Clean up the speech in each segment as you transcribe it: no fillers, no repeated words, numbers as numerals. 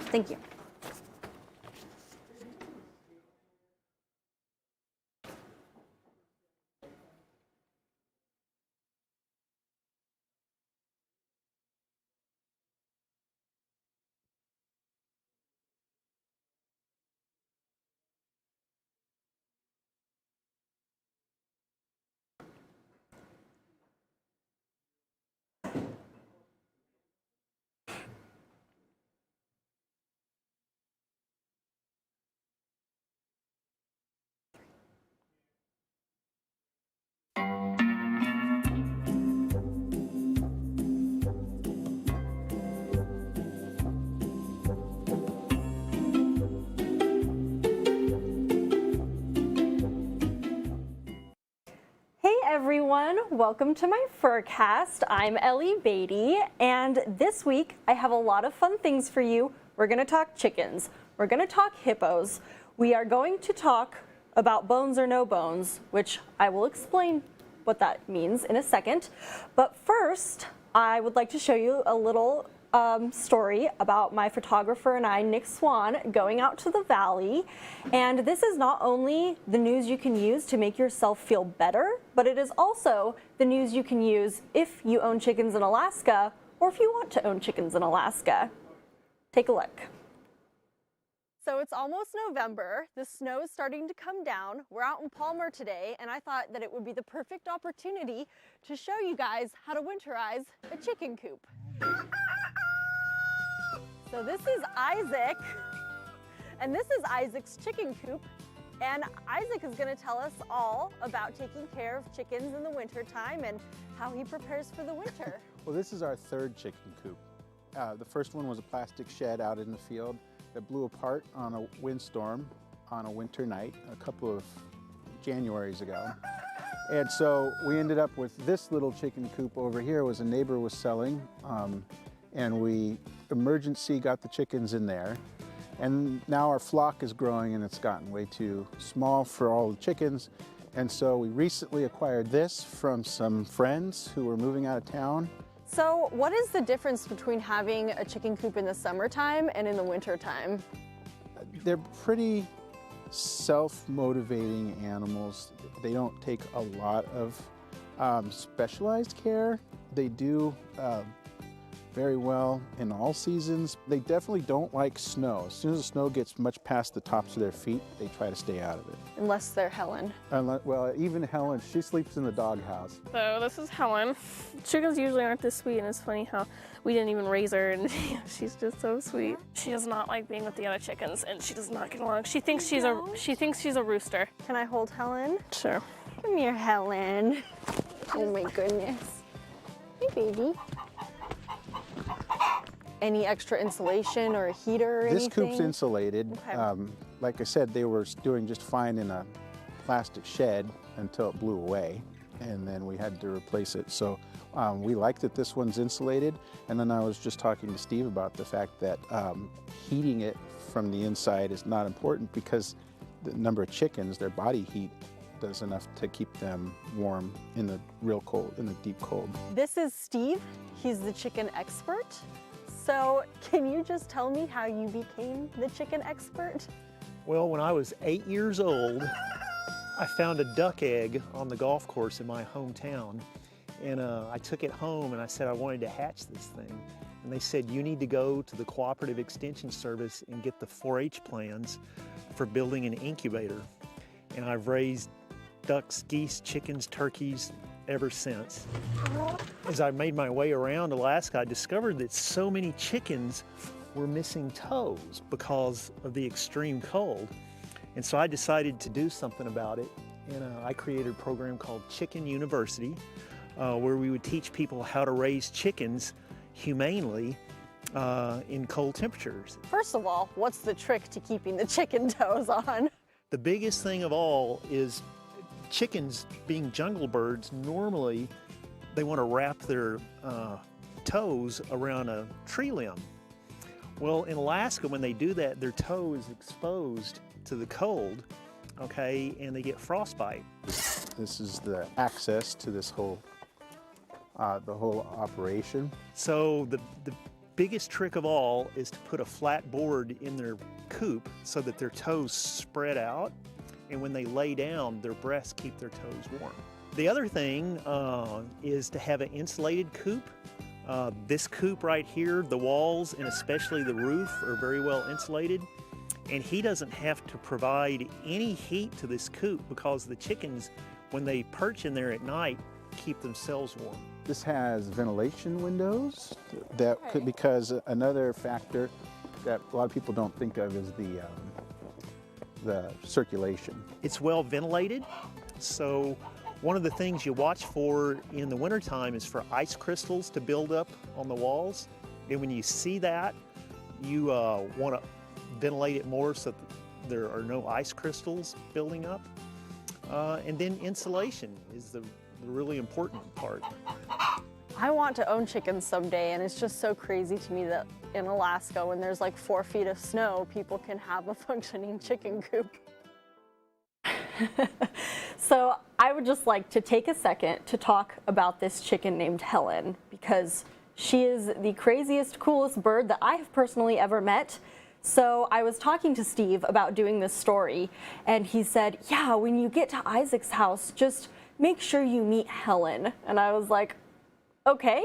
Thank you. Hey everyone, welcome to my Furcast. I'm Ellie Beatty, and this week I have a lot of fun things for you. We're going to talk chickens. We're going to talk hippos. We are going to talk about bones or no bones, which I will explain what that means in a second. But first, I would like to show you a little story about my photographer and I, Nick Swan, going out to the valley. And this is not only the news you can use to make yourself feel better, but it is also the news you can use if you own chickens in Alaska or if you want to own chickens in Alaska. Take a look. So it's almost November. The snow is starting to come down. We're out in Palmer today, and I thought that it would be the perfect opportunity to show you guys how to winterize a chicken coop. So this is Isaac, and this is Isaac's chicken coop, and Isaac is going to tell us all about taking care of chickens in the winter time and how he prepares for the winter. Well, this is our third chicken coop. The first one was a plastic shed out in the field that blew apart on a windstorm on a winter night a couple of Januaries ago. And so we ended up with this little chicken coop over here. Was a neighbor was selling, and we emergency got the chickens in there. And now our flock is growing and it's gotten way too small for all the chickens. And so we recently acquired this from some friends who were moving out of town. So what is the difference between having a chicken coop in the summertime and in the wintertime? They're pretty self-motivating animals. They don't take a lot of specialized care. They do very well in all seasons. They definitely don't like snow. As soon as the snow gets much past the tops of their feet, they try to stay out of it. Unless they're Helen. Well, even Helen, she sleeps in the doghouse. So this is Helen. Chickens usually aren't this sweet, and it's funny how we didn't even raise her, and she's just so sweet. She does not like being with the other chickens, and she does not get along. She thinks she's a rooster. Can I hold Helen? Sure. Come here, Helen. Oh my goodness. Hey, baby. Any extra insulation or a heater or anything? This coop's insulated. Okay. Like I said, they were doing just fine in a plastic shed until it blew away, and then we had to replace it. So we like that this one's insulated. And then I was just talking to Steve about the fact that heating it from the inside is not important because the number of chickens, their body heat does enough to keep them warm in the real cold, in the deep cold. This is Steve. He's the chicken expert. So can you just tell me how you became the chicken expert? Well, when I was 8 years old, I found a duck egg on the golf course in my hometown. And I took it home and I said I wanted to hatch this thing. And they said, you need to go to the Cooperative Extension Service and get the 4-H plans for building an incubator. And I've raised ducks, geese, chickens, turkeys ever since. As I made my way around Alaska, I discovered that so many chickens were missing toes because of the extreme cold. And so I decided to do something about it. And I created a program called Chicken University, where we would teach people how to raise chickens humanely in cold temperatures. First of all, what's the trick to keeping the chicken toes on? The biggest thing of all is chickens, being jungle birds, normally they want to wrap their toes around a tree limb. Well, in Alaska, when they do that, their toe is exposed to the cold, okay, and they get frostbite. This is the access to this whole, the whole operation. So the biggest trick of all is to put a flat board in their coop so that their toes spread out, and when they lay down, their breasts keep their toes warm. The other thing is to have an insulated coop. This coop right here, the walls and especially the roof are very well insulated, and he doesn't have to provide any heat to this coop because the chickens, when they perch in there at night, keep themselves warm. This has ventilation windows that could, because another factor that a lot of people don't think of is the circulation. It's well ventilated, so one of the things you watch for in the wintertime is for ice crystals to build up on the walls. And when you see that, you want to ventilate it more so that there are no ice crystals building up. And then insulation is the really important part. I want to own chickens someday, and it's just so crazy to me that in Alaska, when there's like 4 feet of snow, people can have a functioning chicken coop. So I would just like to take a second to talk about this chicken named Helen, because she is the craziest, coolest bird that I have personally ever met. So I was talking to Steve about doing this story, and he said, yeah, when you get to Isaac's house, just make sure you meet Helen. And I was like, okay,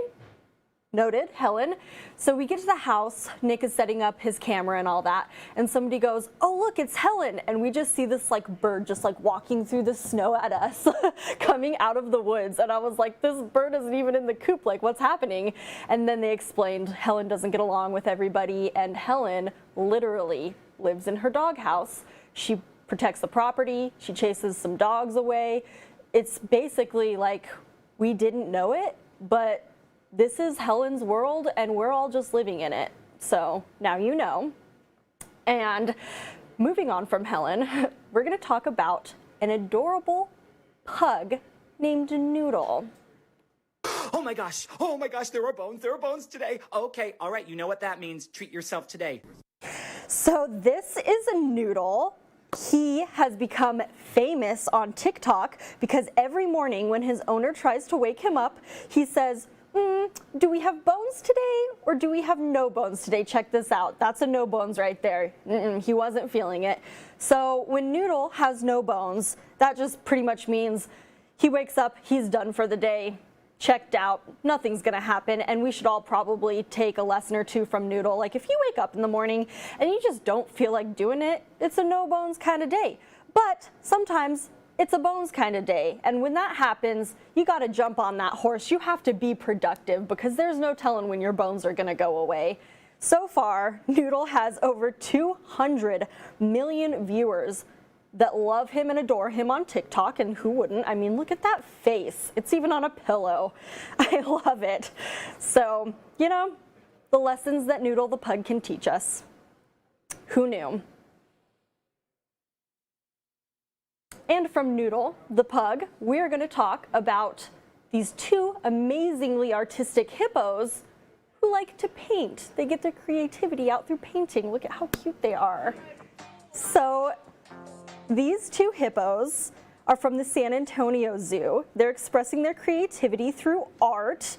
noted, Helen. So we get to the house, Nick is setting up his camera and all that, and somebody goes, oh look, it's Helen. And we just see this like bird just like walking through the snow at us, coming out of the woods. And I was like, this bird isn't even in the coop, like what's happening? And then they explained Helen doesn't get along with everybody, and Helen literally lives in her doghouse. She protects the property, she chases some dogs away. It's basically like we didn't know it, but this is Helen's world and we're all just living in it. So now you know. And moving on from Helen, we're going to talk about an adorable pug named Noodle. Oh my gosh, there are bones today. Okay, all right, you know what that means. Treat yourself today. So this is a Noodle. He has become famous on TikTok because every morning when his owner tries to wake him up, he says, do we have bones today or do we have no bones today? Check this out. That's a no bones right there. He wasn't feeling it. So when Noodle has no bones, that just pretty much means he wakes up, he's done for the day, checked out, nothing's gonna happen, and we should all probably take a lesson or two from Noodle. Like if you wake up in the morning and you just don't feel like doing it, it's a no bones kind of day. But sometimes it's a bones kind of day, and when that happens, you gotta jump on that horse. You have to be productive because there's no telling when your bones are gonna go away. So far, Noodle has over 200 million viewers that love him and adore him on TikTok, and who wouldn't? I mean, look at that face. It's even on a pillow. I love it. So, you know, the lessons that Noodle the Pug can teach us. Who knew? And from Noodle the Pug, we're going to talk about these 2 amazingly artistic hippos who like to paint. They get their creativity out through painting. Look at how cute they are. So these 2 hippos are from the San Antonio Zoo. They're expressing their creativity through art.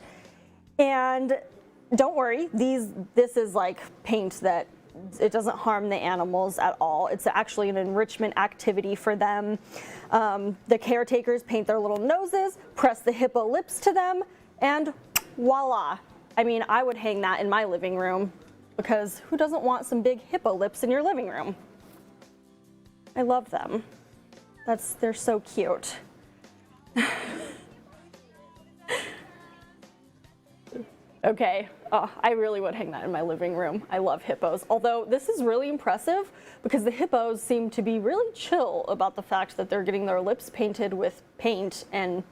And don't worry, this is like paint that it doesn't harm the animals at all. It's actually an enrichment activity for them. The caretakers paint their little noses, press the hippo lips to them, and voila. I mean, I would hang that in my living room because who doesn't want some big hippo lips in your living room? I love them. They're so cute. Okay, I really would hang that in my living room. I love hippos. Although this is really impressive because the hippos seem to be really chill about the fact that they're getting their lips painted with paint and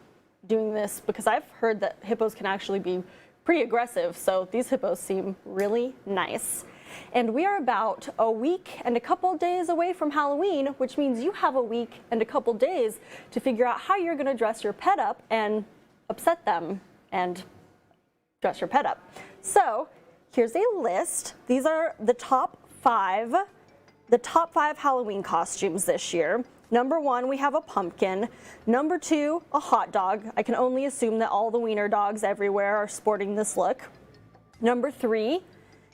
doing this, because I've heard that hippos can actually be pretty aggressive. So these hippos seem really nice. And we are about a week and a couple days away from Halloween, which means you have a week and a couple days to figure out how you're gonna dress your pet up and upset them and dress your pet up. So here's a list. These are the top 5 Halloween costumes this year. Number 1, we have a pumpkin. Number 2, a hot dog. I can only assume that all the wiener dogs everywhere are sporting this look. Number 3,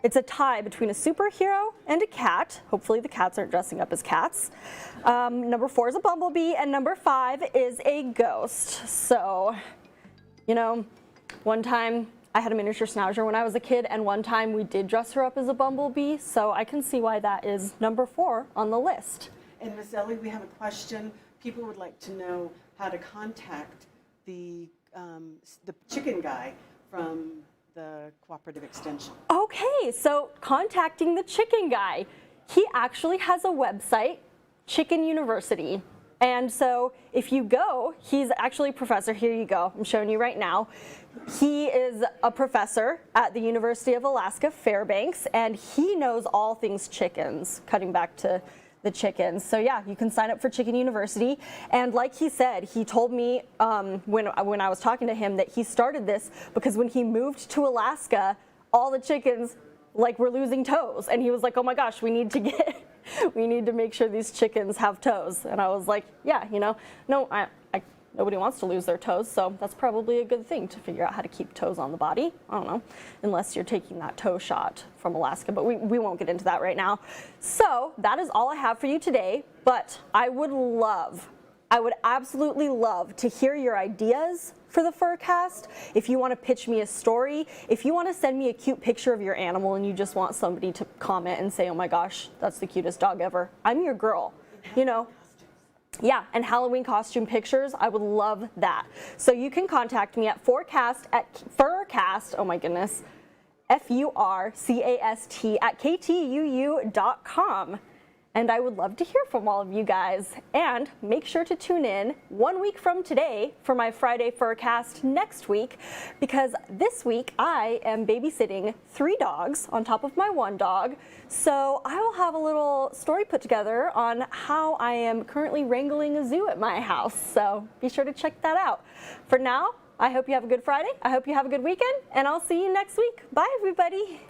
It's a tie between a superhero and a cat. Hopefully the cats aren't dressing up as cats. Number 4 is a bumblebee, and number 5 is a ghost. So, you know, one time I had a miniature schnauzer when I was a kid, and one time we did dress her up as a bumblebee, so I can see why that is number 4 on the list. And Miss Ellie, we have a question. People would like to know how to contact the chicken guy from the Cooperative Extension. Okay, so contacting the chicken guy. He actually has a website, Chicken University. And so if you go, he's actually a professor. Here you go. I'm showing you right now. He is a professor at the University of Alaska, Fairbanks, and he knows all things chickens, cutting back to the chickens. So yeah, you can sign up for Chicken University. And like he said, he told me when I was talking to him that he started this because when he moved to Alaska, all the chickens were losing toes. And he was like, oh my gosh, we need to make sure these chickens have toes. And I was like, yeah, you know, no, nobody wants to lose their toes, so that's probably a good thing to figure out how to keep toes on the body. I don't know, unless you're taking that toe shot from Alaska, but we won't get into that right now. So that is all I have for you today, but I would absolutely love to hear your ideas for the Furcast. If you want to pitch me a story, if you want to send me a cute picture of your animal and you just want somebody to comment and say, oh my gosh, that's the cutest dog ever, I'm your girl, you know. Yeah, and Halloween costume pictures, I would love that. So you can contact me at Furcast, oh my goodness, Furcast at KTUU.com. And I would love to hear from all of you guys. And make sure to tune in 1 week from today for my Friday Furcast next week, because this week I am babysitting 3 dogs on top of my 1 dog. So I will have a little story put together on how I am currently wrangling a zoo at my house. So be sure to check that out. For now, I hope you have a good Friday. I hope you have a good weekend, and I'll see you next week. Bye, everybody.